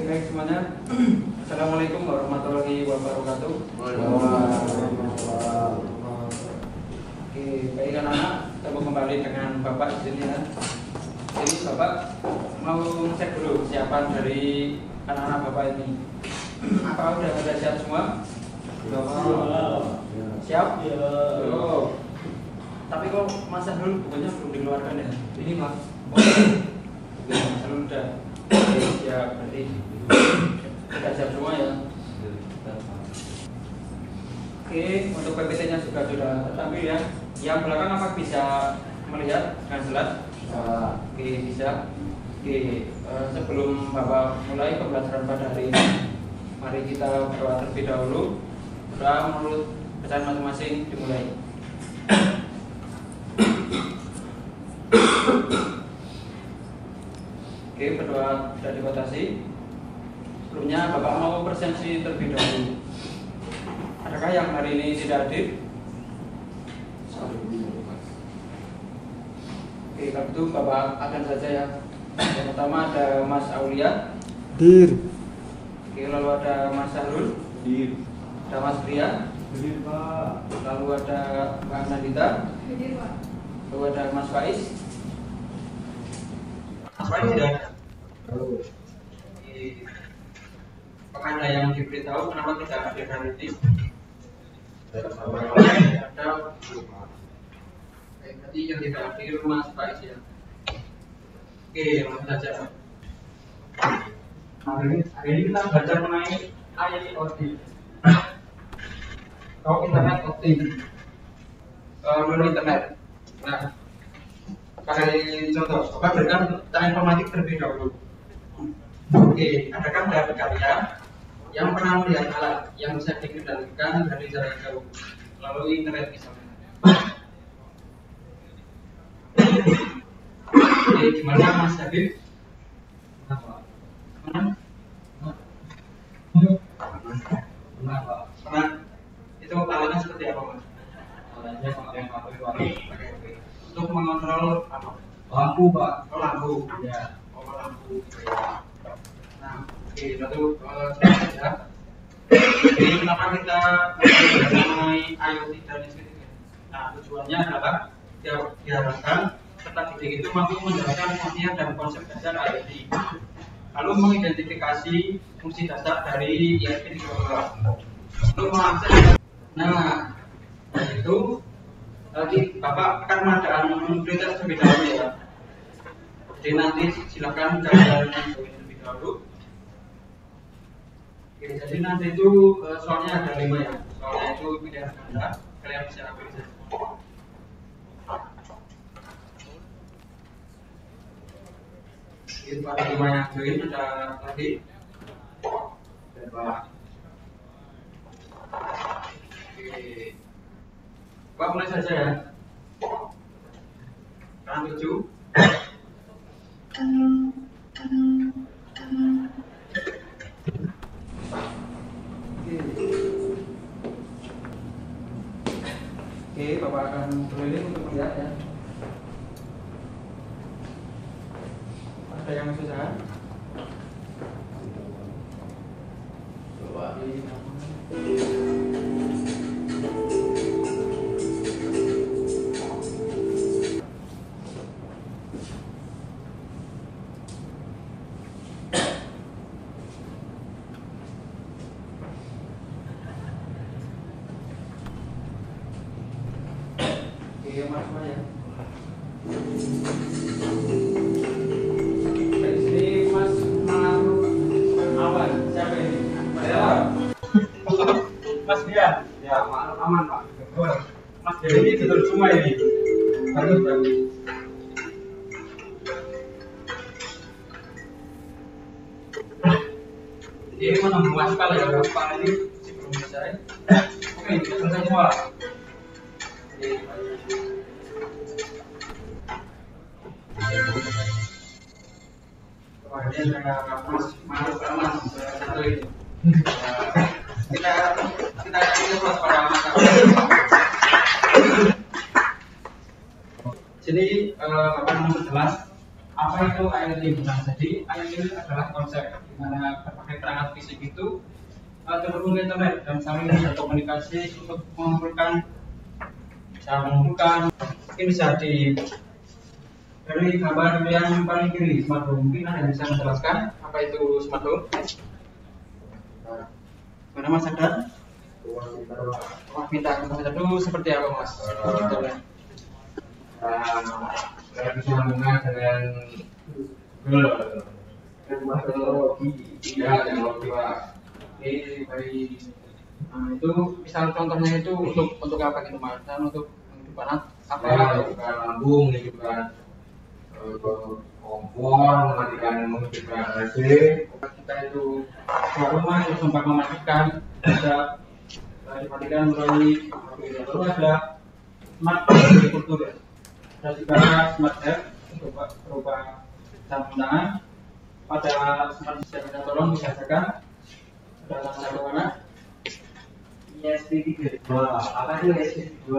baik semuanya. Assalamualaikum warahmatullahi wabarakatuh. Oke, baik anak-anak, ketemu kembali dengan Bapak di sini ya. Jadi Bapak mau cek dulu kesiapan dari anak-anak Bapak ini. Apa udah pada siap semua? Siap? Oh. Tapi kok Mas Sahrul bukunya belum dikeluarkan ya? Ini Mas. Oh, Mas Sahrul udah. Ya berarti sudah siap semua ya. Oke, untuk PPT-nya juga sudah terampil ya. Yang belakang apa bisa melihat dengan jelas? Oke, bisa. Oke, sebelum Bapak mulai pembelajaran pada hari ini, mari kita berdoa terlebih dahulu. Doa menurut bacaan masing-masing dimulai. Oke, berdoa sudah dibatasi. Sebelumnya Bapak mau presensi terlebih dahulu. Adakah yang hari ini tidak hadir? Oke, kalau itu Bapak akan saja ya. Yang pertama ada Mas Aulia. Hadir. Oke, lalu ada Mas Sahrul. Hadir. Ada Mas Pria. Hadir, Pak. Lalu ada Mbak Nandita. Hadir, Pak. Lalu ada Mas Faiz. Mas Faiz tidak ada. Apakah ada yang diberitahu kenapa tidak hadir hari ini? Ada. Berarti yang tidak hadir Mas Faiz ya. Oke, langsung saja. Hari ini kita belajar mengenai IoT. Atau Internet of Things. Menurut internet. Nah, pakai contoh, Bapak berikan cara informatik terlebih dahulu. Oke, adakah dari kalian yang pernah melihat alat yang bisa dikendalikan dari jarak jauh melalui internet misalnya? Oke, gimana Mas Habib? Pernah? Itu alatnya seperti apa Mas? Alatnya pakai HP. Untuk mengontrol apa? Lampu, Pak. Oh, lampu. Ya. Oh, lampu. Nah, oke, lalu saja. Jadi kenapa kita belajar mengenai IoT dan sebagainya? Nah, tujuannya adalah diharapkan peserta didik itu mampu menjelaskan pengertian dan konsep dasar IoT, lalu mengidentifikasi fungsi dasar dari IoT di kelompok, lalu mengakses. Nah, itu tadi Bapak akan mengadakan prioritas terlebih dahulu ya. Jadi nanti silakan kalian terlebih dahulu. Oke, jadi nanti itu soalnya ada 5 ya. Soalnya itu pilihan Anda, kalian bisa ambil saja. Jadi pada 5 yang join ada tadi. Bapak. Oke. Bapak mulai saja ya. Sekarang 7. Oke, Bapak akan keliling untuk melihat ya. Ada yang susah? Coba ini. Oke, Mas ya. Dari sini Mas mengaruh awan. Siapa ini? Mas Dewa. Mas dia. Ya, aman Pak. Mas dia ini betul semua ini. Bagus bagus. Ini menunggu aspal ya, aspal ini belum selesai. Oke, selesai semua. Kemudian Mas satu ini. Kita Mas pada masa. Sini Bapak nomor 11. apa itu IoT? Nah, jadi IoT itu adalah konsep di mana berbagai perangkat fisik itu terhubung ke internet dan saling berkomunikasi untuk mengumpulkan mungkin bisa dari gambar yang paling kiri smart home, mungkin ada yang bisa menjelaskan apa itu smart home? Mana Mas ada? Wah, pintar itu seperti apa Mas? Saya bisa mengenal dengan Google teknologi, ya teknologi Pak. Ini dari itu misal contohnya itu untuk apa gitu Mas? Dan untuk kehidupan apa? Menghidupkan lambung, menghidupkan kompor, menghidupkan AC. Kita itu keluar rumah itu sempat mematikan, bisa dimatikan melalui lalu ada smart agriculture, ada juga smart health untuk berupa jam tangan, pada smart system tolong disaksikan dalam satu mana ESP 3. Apa itu ESP 2?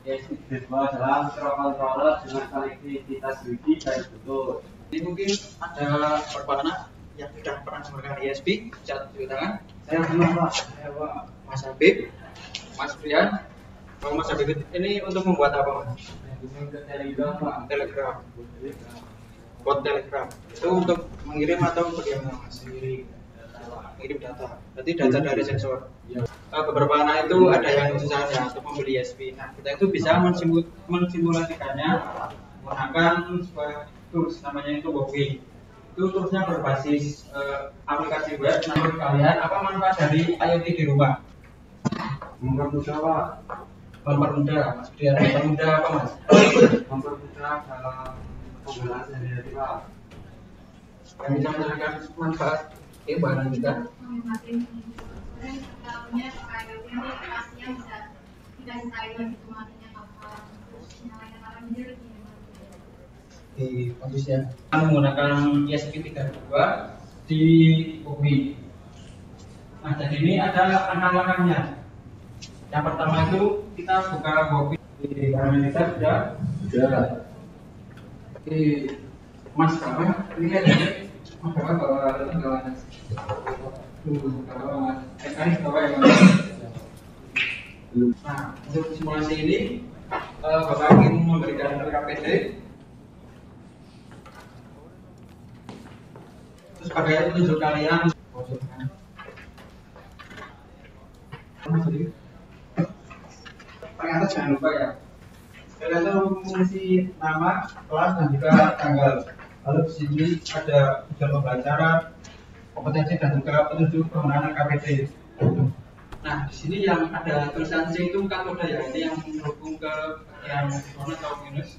ESP 2 adalah microcontroller dengan konektivitas Wi-Fi dan Bluetooth. Ini mungkin ada beberapa anak yang sudah pernah menggunakan ESP, bisa tunjukkan tangan. Saya belum Pak. Mas Habib, Mas Brian. Kalau Mas Habib ini untuk membuat apa Mas? Untuk Telegram Pak. Telegram. Bot Telegram. Itu untuk mengirim atau bagaimana Mas? Mengirim data. Berarti data dari sensor. Beberapa anak itu ada yang susahnya untuk membeli ESP. Nah, kita itu bisa mensimulasikannya menggunakan sebuah tools namanya itu Wowi. Itu toolsnya berbasis aplikasi web. Menurut kalian apa manfaat dari IoT di rumah? Mempermudah Pak. Mempermudah, Mas Brian. Mempermudah apa Mas? Mempermudah dalam penggunaan sehari-hari Pak. Yang bisa memberikan manfaat barang kita. Di kondisi menggunakan ESP32 di UPI. Nah, jadi ini ada langkah-langkahnya. Yang pertama itu kita buka UPI di kanan kita sudah. Di Mas apa? Ini ada Mas apa bawa Nah, untuk simulasi ini Bapak ingin memberikan KPD. Terus pada petunjuk kalian ternyata jangan lupa ya, kalian itu mengisi nama, kelas dan juga tanggal. Lalu di sini ada tujuan pembelajaran, kompetensi dan juga petunjuk penggunaan KPD. Nah, di sini yang ada tulisan C itu katoda ya, ini yang menghubung ke yang bonus atau minus.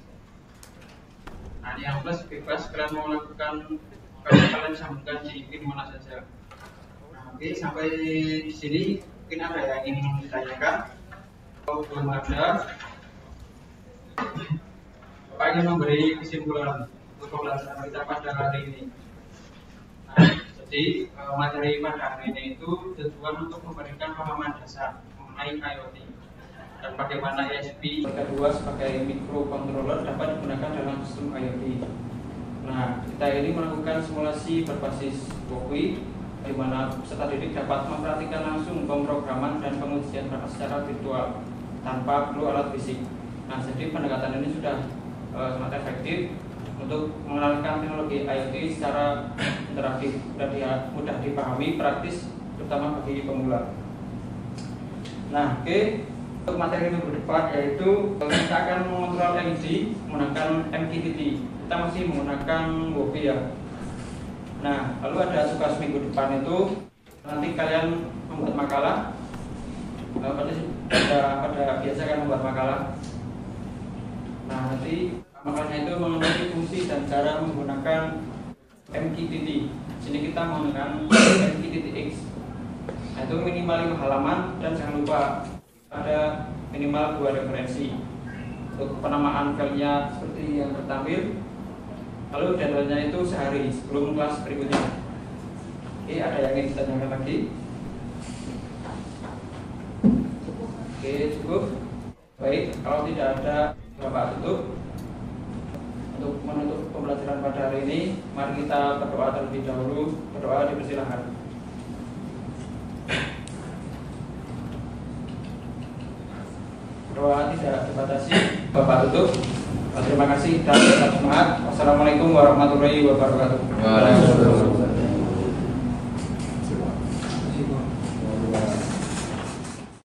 Nah, ini yang plus bebas, kalian mau lakukan kalian sambungkan di pin mana saja. Nah, oke, sampai di sini mungkin ada yang ingin ditanyakan. Kalau belum ada, Bapak ingin memberi kesimpulan untuk pembelajaran kita pada hari ini. Nah, jadi materi pada hari ini itu tujuan untuk memberikan pemahaman dasar mengenai IoT dan bagaimana ESP kedua sebagai microcontroller dapat digunakan dalam sistem IoT. Nah, kita ini melakukan simulasi berbasis Wowi, di mana peserta didik dapat memperhatikan langsung pemrograman dan pengujian secara virtual tanpa perlu alat fisik. Nah, jadi pendekatan ini sudah sangat efektif untuk mengenalkan teknologi IoT secara interaktif dan mudah dipahami, praktis, terutama bagi pemula. Nah, oke, untuk materi minggu depan yaitu kita akan mengontrol LED menggunakan MQTT. Kita masih menggunakan Wowi ya. Nah, lalu ada tugas minggu depan itu nanti kalian membuat makalah. Pada biasa kan membuat makalah. Nah, nanti makalahnya itu mengenai fungsi dan cara menggunakan MQTT. Sini kita menggunakan MQTT-X. Nah, itu minimal 5 halaman dan jangan lupa ada minimal 2 referensi. Untuk penamaan filenya seperti yang tertampil. Lalu deadline-nya itu sehari sebelum kelas berikutnya. Oke, ada yang ingin ditanyakan lagi? Oke, cukup. Baik, kalau tidak ada, Bapak tutup untuk menutup pembelajaran hari ini. Mari kita berdoa terlebih dahulu. Berdoa dipersilahkan. Doa tidak dibatasi. Bapak tutup. Terima kasih dan semangat. Wassalamualaikum warahmatullahi wabarakatuh. Waalaikumsalam.